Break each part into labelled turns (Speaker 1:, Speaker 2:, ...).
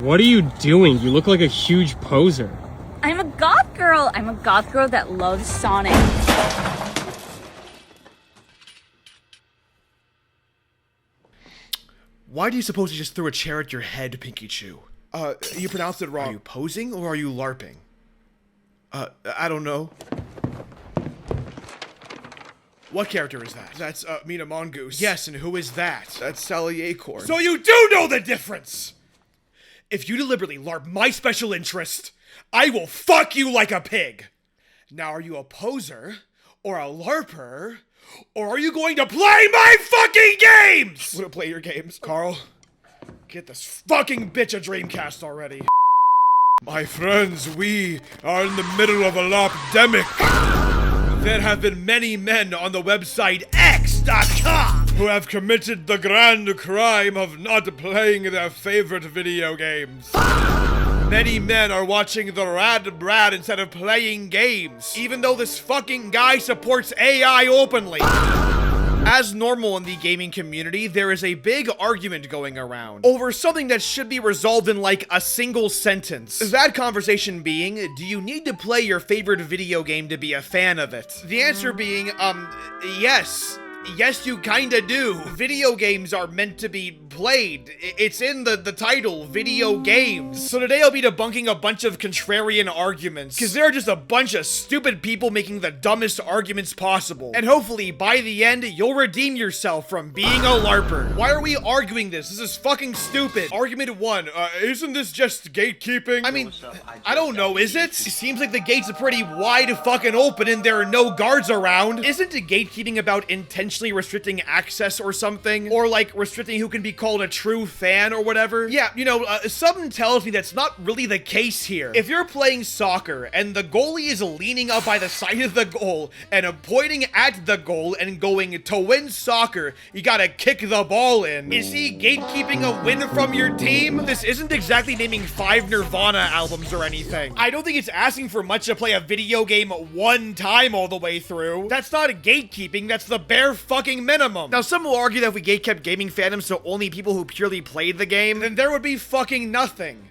Speaker 1: What are you doing? You look like a huge poser.
Speaker 2: I'm a goth girl. I'm a goth girl that loves Sonic.
Speaker 3: Why do you suppose he just threw a chair at your head, Pinky Chew?
Speaker 4: You pronounced it wrong.
Speaker 3: Are you posing or are you LARPing? I don't know. What character is that?
Speaker 4: That's, Mina Mongoose.
Speaker 3: Yes, and who is that?
Speaker 4: That's Sally Acorn.
Speaker 3: So you do know the difference! If you deliberately LARP my special interest, I will fuck you like a pig! Now, are you a poser, or a LARPer, or are you going to play my fucking games?!
Speaker 4: I'm gonna play your games.
Speaker 3: Carl, get this fucking bitch a Dreamcast already.
Speaker 4: My friends, we are in the middle of a LARPdemic.
Speaker 3: There have been many men on the website X.com
Speaker 4: who have committed the grand crime of not playing their favorite video games.
Speaker 3: Many men are watching the Rad Brad instead of playing games, even though this fucking guy supports AI openly. As normal in the gaming community, there is a big argument going around over something that should be resolved in like a single sentence. That conversation being, do you need to play your favorite video game to be a fan of it? The answer being, yes. Yes, you kinda do. Video games are meant to be played. It's in the title, video games. So today I'll be debunking a bunch of contrarian arguments, because there are just a bunch of stupid people making the dumbest arguments possible. And hopefully, by the end, you'll redeem yourself from being a LARPer. Why are we arguing this? This is fucking stupid. Argument 1,
Speaker 4: Isn't this just gatekeeping?
Speaker 3: I mean, I don't know, is it? It seems like the gates are pretty wide fucking open and there are no guards around. Isn't gatekeeping about intentionally restricting access or something? Or like restricting who can be called a true fan or whatever? Yeah, you know, something tells me that's not really the case here. If you're playing soccer and the goalie is leaning up by the side of the goal and pointing at the goal and going, to win soccer, you gotta kick the ball in. Is he gatekeeping a win from your team? This isn't exactly naming 5 Nirvana albums or anything. I don't think it's asking for much to play a video game one time all the way through. That's not gatekeeping, that's the bare fucking minimum. Now, some will argue that if we gatekept gaming fandoms to only people who purely played the game, then there would be fucking nothing.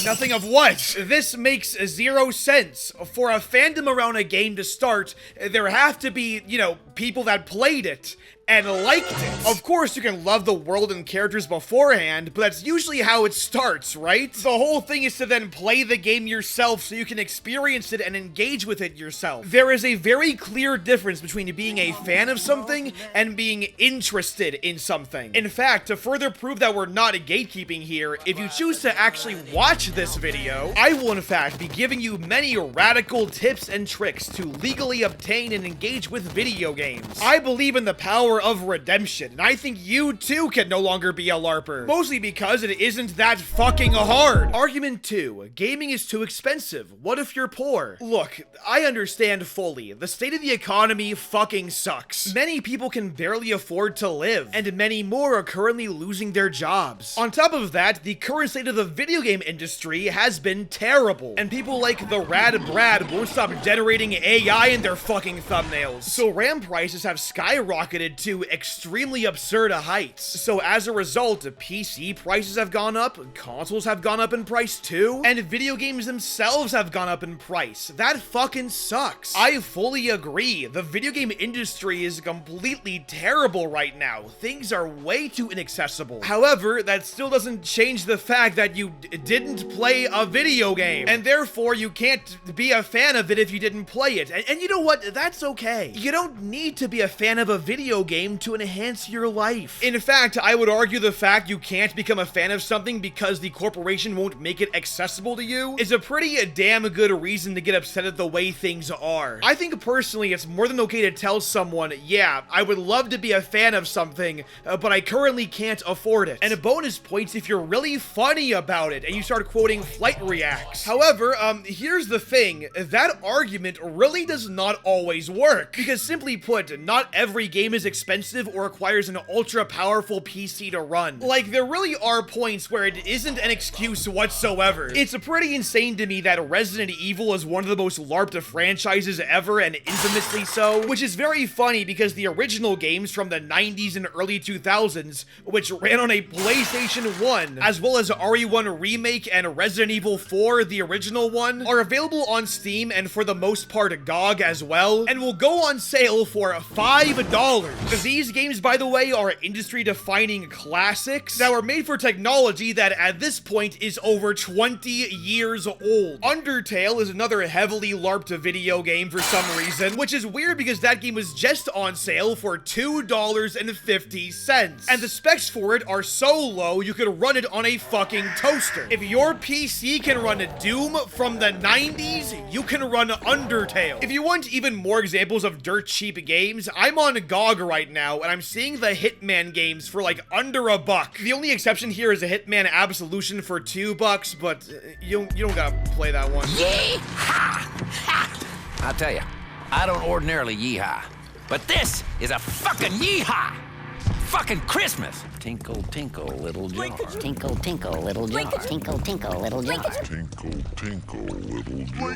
Speaker 3: Nothing of what? This makes 0 sense. For a fandom around a game to start, there have to be, you know, people that played it and liked it. Of course, you can love the world and characters beforehand, but that's usually how it starts, right? The whole thing is to then play the game yourself so you can experience it and engage with it yourself. There is a very clear difference between being a fan of something and being interested in something. In fact, to further prove that we're not gatekeeping here, if you choose to actually watch this video, I will in fact be giving you many radical tips and tricks to legally obtain and engage with video games. I believe in the power of redemption, and I think you too can no longer be a LARPer. Mostly because it isn't that fucking hard. Argument 2, gaming is too expensive. What if you're poor? Look, I understand fully. The state of the economy fucking sucks. Many people can barely afford to live, and many more are currently losing their jobs. On top of that, the current state of the video game industry has been terrible, and people like the Rad Brad won't stop generating AI in their fucking thumbnails. So RAM prices have skyrocketed to extremely absurd heights. So as a result, PC prices have gone up, consoles have gone up in price too, and video games themselves have gone up in price. That fucking sucks. I fully agree. The video game industry is completely terrible right now. Things are way too inaccessible. However, that still doesn't change the fact that you didn't play a video game, and therefore you can't be a fan of it if you didn't play it. And you know what? That's okay. You don't need to be a fan of a video game to enhance your life. In fact, I would argue the fact you can't become a fan of something because the corporation won't make it accessible to you is a pretty damn good reason to get upset at the way things are. I think personally it's more than okay to tell someone, yeah, I would love to be a fan of something, but I currently can't afford it. And bonus points if you're really funny about it and you start quoting flight reacts. However, here's the thing, that argument really does not always work, because simply put, put, not every game is expensive or requires an ultra-powerful PC to run. Like, there really are points where it isn't an excuse whatsoever. It's pretty insane to me that Resident Evil is one of the most LARPed franchises ever, and infamously so, which is very funny because the original games from the 90s and early 2000s, which ran on a PlayStation 1, as well as RE1 Remake and Resident Evil 4, the original one, are available on Steam and for the most part GOG as well, and will go on sale for $5. These games, by the way, are industry-defining classics that were made for technology that at this point is over 20 years old. Undertale is another heavily LARPed video game for some reason, which is weird because that game was just on sale for $2.50, and the specs for it are so low you could run it on a fucking toaster. If your PC can run Doom from the 90s, you can run Undertale. If you want even more examples of dirt cheap games, I'm on GOG right now, and I'm seeing the Hitman games for like under $1. The only exception here is a Hitman Absolution for $2, but you don't gotta play that one.
Speaker 5: Yee-haw! I'll tell you, I don't ordinarily yee-haw, but this is a fucking yee-haw! Fucking Christmas! Tinkle, tinkle, little jar.
Speaker 6: Tinkle, tinkle, little jar. Tinkle, tinkle, little jar.
Speaker 4: Tinkle, tinkle, little jar.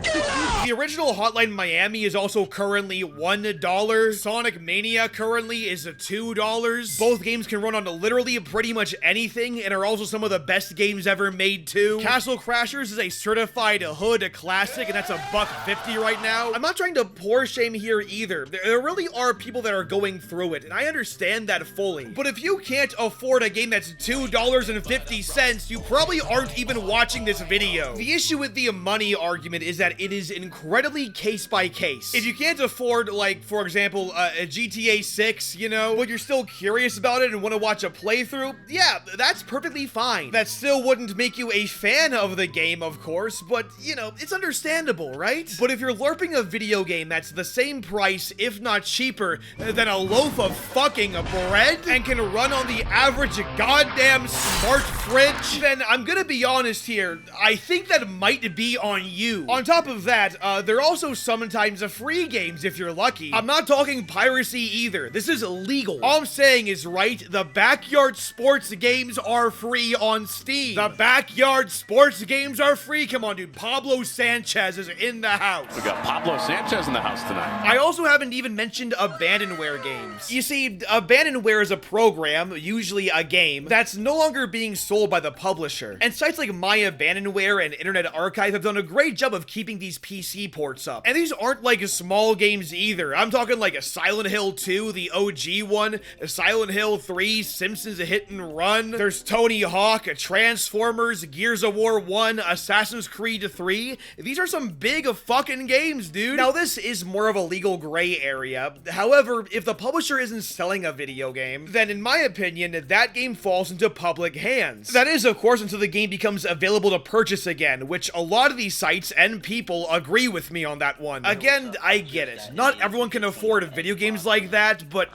Speaker 3: The original Hotline Miami is also currently $1. Sonic Mania currently is $2. Both games can run on literally pretty much anything and are also some of the best games ever made too. Castle Crashers is a certified hood classic, and that's $1.50 right now. I'm not trying to pour shame here either. There really are people that are going through it, and I understand that fully. But if you can't afford a game that's $2.50, you probably aren't even watching this video. The issue with the money argument is that it is incredibly case by case. If you can't afford, like, for example, a GTA 6, you know, but you're still curious about it and want to watch a playthrough, yeah, that's perfectly fine. That still wouldn't make you a fan of the game, of course, but, you know, it's understandable, right? But if you're LARPing a video game that's the same price, if not cheaper, than a loaf of fucking bread, and can run on the average goddamn smart fridge, then I'm gonna be honest here, I think that might be on you. On top of that, there are also sometimes free games if you're lucky. I'm not talking piracy either. This is illegal. All I'm saying is, right, the backyard sports games are free on Steam. The backyard sports games are free. Come on, dude. Pablo Sanchez is in the house.
Speaker 7: We got Pablo Sanchez in the house tonight.
Speaker 3: I also haven't even mentioned abandonware games. You see, abandonware is a program, usually a game, that's no longer being sold by the publisher. And sites like My Abandonware and Internet Archive have done a great job of keeping these PC ports up. And these aren't like small games either. I'm talking like a Silent Hill 2, the OG one, a Silent Hill 3, Simpsons A Hit and Run, there's Tony Hawk, Transformers, Gears of War 1, Assassin's Creed 3. These are some big fucking games, dude. Now this is more of a legal gray area. However, if the publisher isn't selling a video game, then in my opinion, that game falls into public hands. That is, of course, until the game becomes available to purchase again, which a lot of these sites and people agree with me on that one. Again, I get it. Not everyone can afford video games like that, but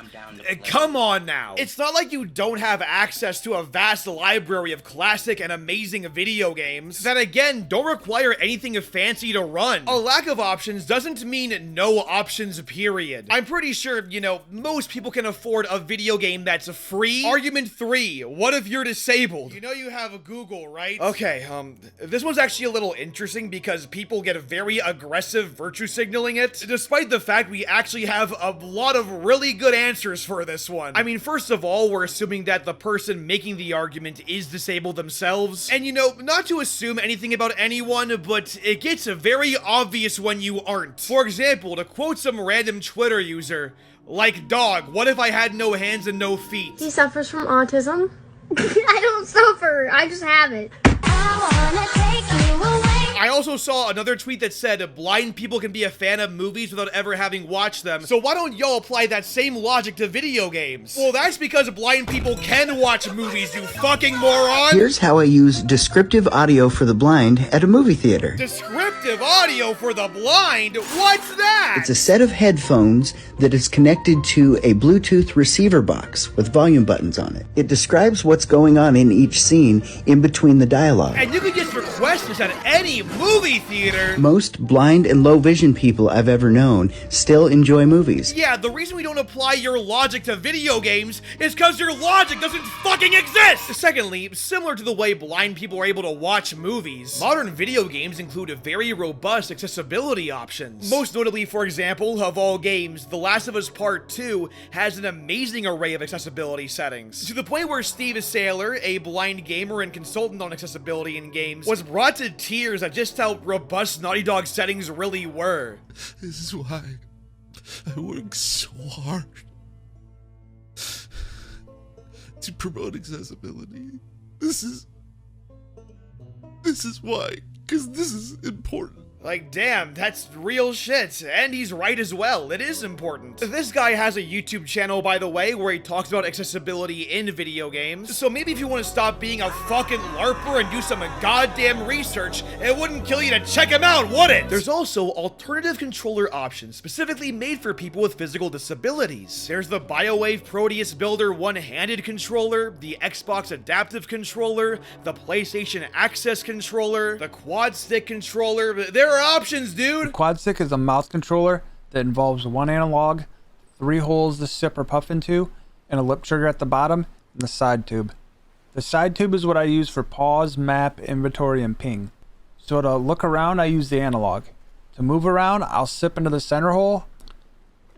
Speaker 3: come on now. It's not like you don't have access to a vast library of classic and amazing video games that, again, don't require anything fancy to run. A lack of options doesn't mean no options, period. I'm pretty sure, you know, most people can afford a video game that's free. Argument 3, what if you're disabled? You know you have a Google, right? Okay, this one's actually a little interesting because people get very aggressive virtue signaling it, despite the fact we actually have a lot of really good answers for this one. I mean, first of all, we're assuming that the person making the argument is disabled themselves. And you know, not to assume anything about anyone, but it gets very obvious when you aren't. For example, to quote some random Twitter user, like, dog, what if I had no hands and no feet?
Speaker 8: He suffers from autism. I don't suffer, I just have it. I wanna take you away.
Speaker 3: I also saw another tweet that said blind people can be a fan of movies without ever having watched them, so why don't y'all apply that same logic to video games? Well, that's because blind people can watch movies, you fucking moron!
Speaker 9: Here's how I use descriptive audio for the blind at a movie theater.
Speaker 3: Descriptive audio for the blind? What's that?
Speaker 9: It's a set of headphones that is connected to a Bluetooth receiver box with volume buttons on it. It describes what's going on in each scene in between the dialogue.
Speaker 3: And you can just record request this at any movie theater.
Speaker 9: Most blind and low vision people I've ever known still enjoy movies.
Speaker 3: Yeah, the reason we don't apply your logic to video games is because your logic doesn't fucking exist! Secondly, similar to the way blind people are able to watch movies, modern video games include very robust accessibility options. Most notably, for example, of all games, The Last of Us Part 2 has an amazing array of accessibility settings, to the point where Steve Saylor, a blind gamer and consultant on accessibility in games, was brought to tears at just how robust Naughty Dog settings really were.
Speaker 10: This is why I work so hard to promote accessibility. This is why, because this is important.
Speaker 3: Like, damn, that's real shit. And he's right as well. It is important. This guy has a YouTube channel, by the way, where he talks about accessibility in video games. So maybe if you want to stop being a fucking LARPer and do some goddamn research, it wouldn't kill you to check him out, would it? There's also alternative controller options specifically made for people with physical disabilities. There's the BioWave Proteus Builder one-handed controller, the Xbox Adaptive Controller, the PlayStation Access Controller, the Quad Stick Controller. There are options, dude!
Speaker 11: The quad stick is a mouse controller that involves one analog, 3 holes to sip or puff into, and a lip trigger at the bottom, and the side tube. The side tube is what I use for pause, map, inventory, and ping. So to look around, I use the analog. To move around, I'll sip into the center hole,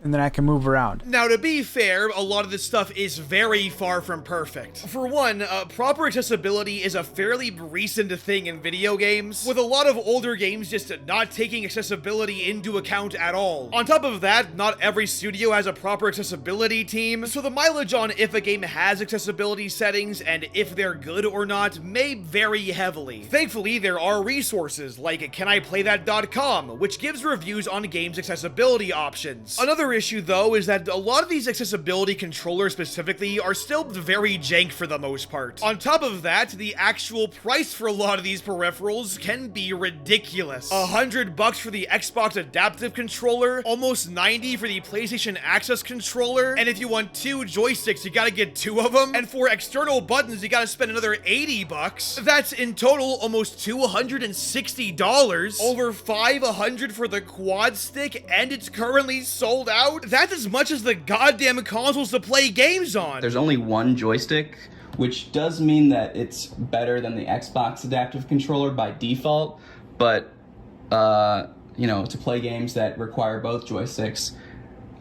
Speaker 11: and then I can move around.
Speaker 3: Now, to be fair, a lot of this stuff is very far from perfect. For one, proper accessibility is a fairly recent thing in video games, with a lot of older games just not taking accessibility into account at all. On top of that, not every studio has a proper accessibility team, so the mileage on if a game has accessibility settings and if they're good or not may vary heavily. Thankfully, there are resources like caniplaythat.com, which gives reviews on games' accessibility options. Another issue, though, is that a lot of these accessibility controllers specifically are still very jank for the most part. On top of that, the actual price for a lot of these peripherals can be ridiculous. $100 for the Xbox Adaptive Controller, almost $90 for the PlayStation Access Controller, and if you want 2 joysticks, you gotta get 2 of them, and for external buttons, you gotta spend another $80. That's in total almost $260, over $500 for the quad stick, and it's currently sold out. That's as much as the goddamn consoles to play games on.
Speaker 12: There's only one joystick, which does mean that it's better than the Xbox Adaptive Controller by default, but, you know, to play games that require both joysticks,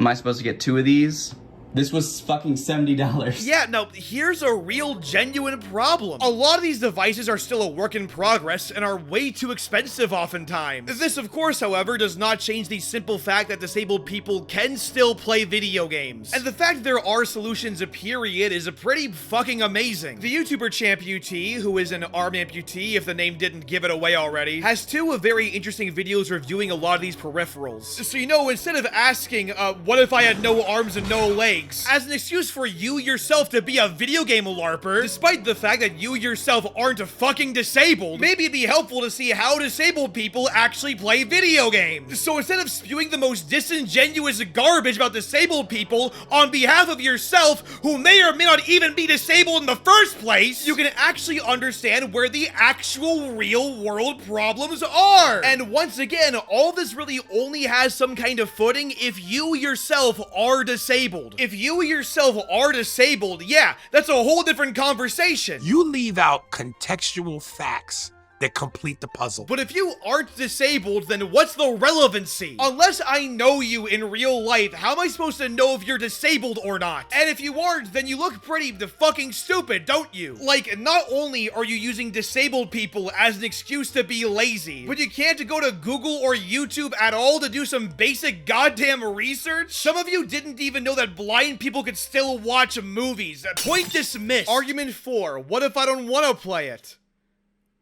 Speaker 12: am I supposed to get 2 of these? This was fucking $70.
Speaker 3: Yeah, no, here's a real genuine problem. A lot of these devices are still a work in progress and are way too expensive oftentimes. This, of course, however, does not change the simple fact that disabled people can still play video games. And the fact that there are solutions, period, is pretty fucking amazing. The YouTuber Champ UT, who is an arm amputee, if the name didn't give it away already, has 2 very interesting videos reviewing a lot of these peripherals. So, you know, instead of asking, what if I had no arms and no legs, as an excuse for you yourself to be a video game LARPer, despite the fact that you yourself aren't fucking disabled, maybe it'd be helpful to see how disabled people actually play video games. So instead of spewing the most disingenuous garbage about disabled people on behalf of yourself, who may or may not even be disabled in the first place, you can actually understand where the actual real world problems are. And once again, all this really only has some kind of footing if you yourself are disabled. If you yourself are disabled, yeah, that's a whole different conversation.
Speaker 13: You leave out contextual facts that complete the puzzle.
Speaker 3: But if you aren't disabled, then what's the relevancy? Unless I know you in real life, how am I supposed to know if you're disabled or not? And if you aren't, then you look pretty fucking stupid, don't you? Like, not only are you using disabled people as an excuse to be lazy, but you can't go to Google or YouTube at all to do some basic goddamn research? Some of you didn't even know that blind people could still watch movies. Point dismissed. Argument 4, what if I don't want to play it?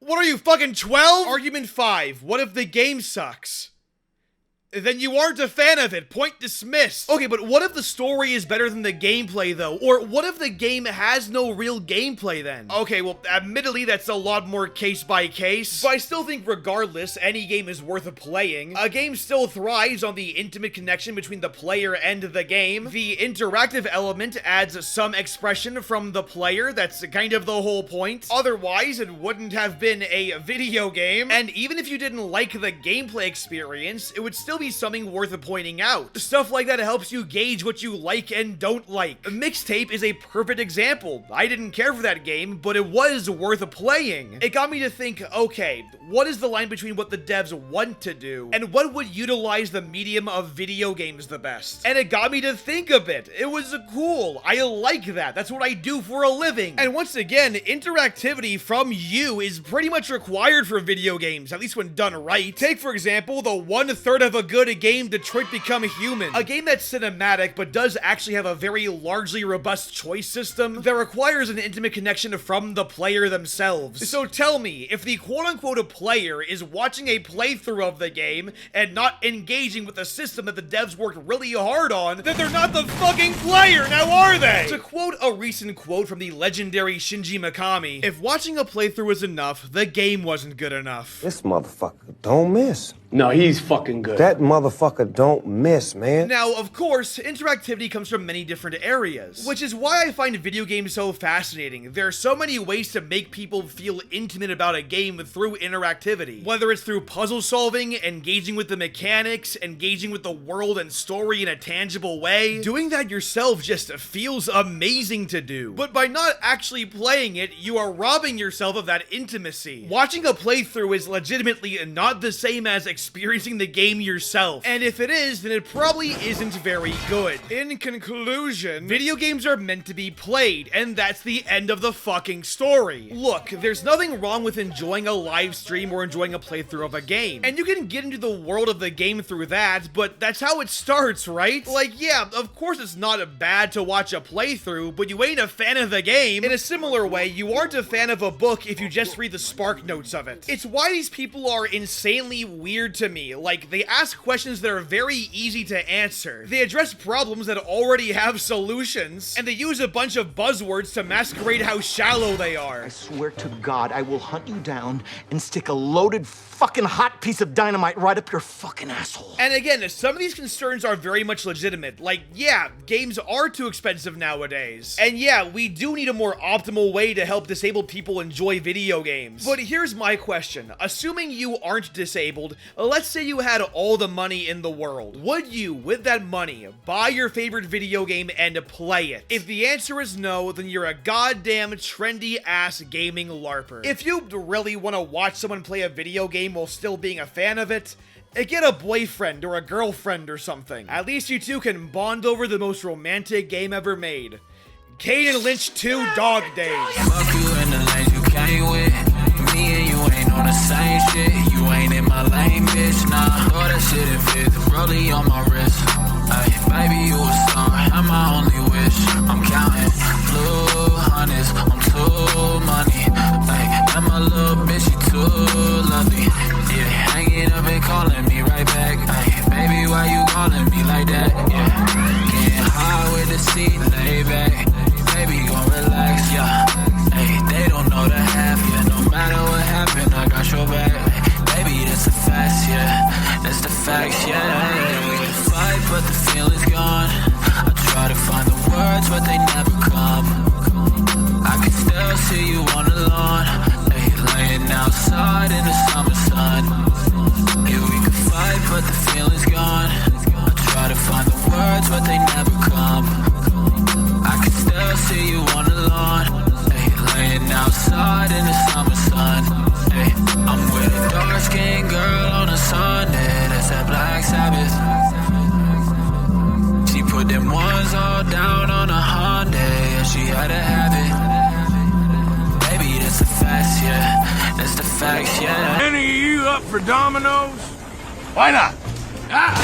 Speaker 3: What are you, fucking 12? Argument 5, what if the game sucks? Then you aren't a fan of it. Point dismissed. Okay, but what if the story is better than the gameplay, though? Or what if the game has no real gameplay, then? Okay, well, admittedly, that's a lot more case by case, but I still think regardless, any game is worth playing. A game still thrives on the intimate connection between the player and the game. The interactive element adds some expression from the player. That's kind of the whole point. Otherwise, it wouldn't have been a video game. And even if you didn't like the gameplay experience, it would still be something worth pointing out. Stuff like that helps you gauge what you like and don't like. Mixtape is a perfect example. I didn't care for that game, but it was worth playing. It got me to think, okay, what is the line between what the devs want to do and what would utilize the medium of video games the best? And it got me to think a bit. It was cool. I like that. That's what I do for a living. And once again, interactivity from you is pretty much required for video games, at least when done right. Take, for example, the 1/3 of a good game, Detroit Become Human. A game that's cinematic, but does actually have a very largely robust choice system that requires an intimate connection from the player themselves. So tell me, if the quote-unquote player is watching a playthrough of the game and not engaging with the system that the devs worked really hard on, then they're not the fucking player, now are they? To quote a recent quote from the legendary Shinji Mikami, if watching a playthrough was enough, the game wasn't good enough.
Speaker 14: This motherfucker don't miss.
Speaker 15: No, he's fucking good.
Speaker 14: That motherfucker don't miss, man.
Speaker 3: Now, of course, interactivity comes from many different areas, which is why I find video games so fascinating. There are so many ways to make people feel intimate about a game through interactivity. Whether it's through puzzle solving, engaging with the mechanics, engaging with the world and story in a tangible way, doing that yourself just feels amazing to do. But by not actually playing it, you are robbing yourself of that intimacy. Watching a playthrough is legitimately not the same as experiencing the game yourself. And if it is, then it probably isn't very good. In conclusion, video games are meant to be played, and that's the end of the fucking story. Look, there's nothing wrong with enjoying a live stream or enjoying a playthrough of a game. And you can get into the world of the game through that, but that's how it starts, right? Like, yeah, of course it's not bad to watch a playthrough, but you ain't a fan of the game. In a similar way, you aren't a fan of a book if you just read the spark notes of it. It's why these people are insanely weird to me. Like, they ask questions that are very easy to answer. They address problems that already have solutions, and they use a bunch of buzzwords to masquerade how shallow they are.
Speaker 16: I swear to God, I will hunt you down and stick a loaded fucking hot piece of dynamite right up your fucking asshole.
Speaker 3: And again, some of these concerns are very much legitimate. Like, yeah, games are too expensive nowadays. And yeah, we do need a more optimal way to help disabled people enjoy video games. But here's my question. Assuming you aren't disabled, let's say you had all the money in the world. Would you, with that money, buy your favorite video game and play it? If the answer is no, then you're a goddamn trendy-ass gaming LARPer. If you really want to watch someone play a video game while still being a fan of it, get a boyfriend or a girlfriend or something. At least you two can bond over the most romantic game ever made. Kane and Lynch 2 Dog Days.
Speaker 17: Fuck you in the lanes you came with. Me and you ain't on the same shit. You ain't in my lane, bitch, nah. Throw that shit in fifth, rollie on my wrist. Ay, baby, you a star, I'm my only wish. I'm counting blue hundreds, I'm too money. Ay, and my little bitch, she too lovely. Yeah, hanging up and calling me right back. Ay, baby, why you calling me like that? Yeah, getting high with the seat, lay back. Baby, gon' relax, yeah. Hey, they don't know the half, yeah. No matter what happened, I got your back. Baby, that's the facts, yeah. That's the facts, yeah. And we can fight, but the feeling's gone. I try to find the words, but they never come. I can still see you on the lawn. Hey, laying outside in the summer sun. Yeah, we can fight, but the feeling's gone. I try to find the words, but they never come. I can still see you on the lawn, hey, laying outside in the summer sun. Hey, I'm with a dark-skinned girl on a Sunday, that's that Black Sabbath. She put them ones all down on a Hyundai, and she had to have it. Baby, that's the facts, yeah, that's the facts, yeah.
Speaker 13: Any of you up for dominoes?
Speaker 15: Why not?
Speaker 13: Ah!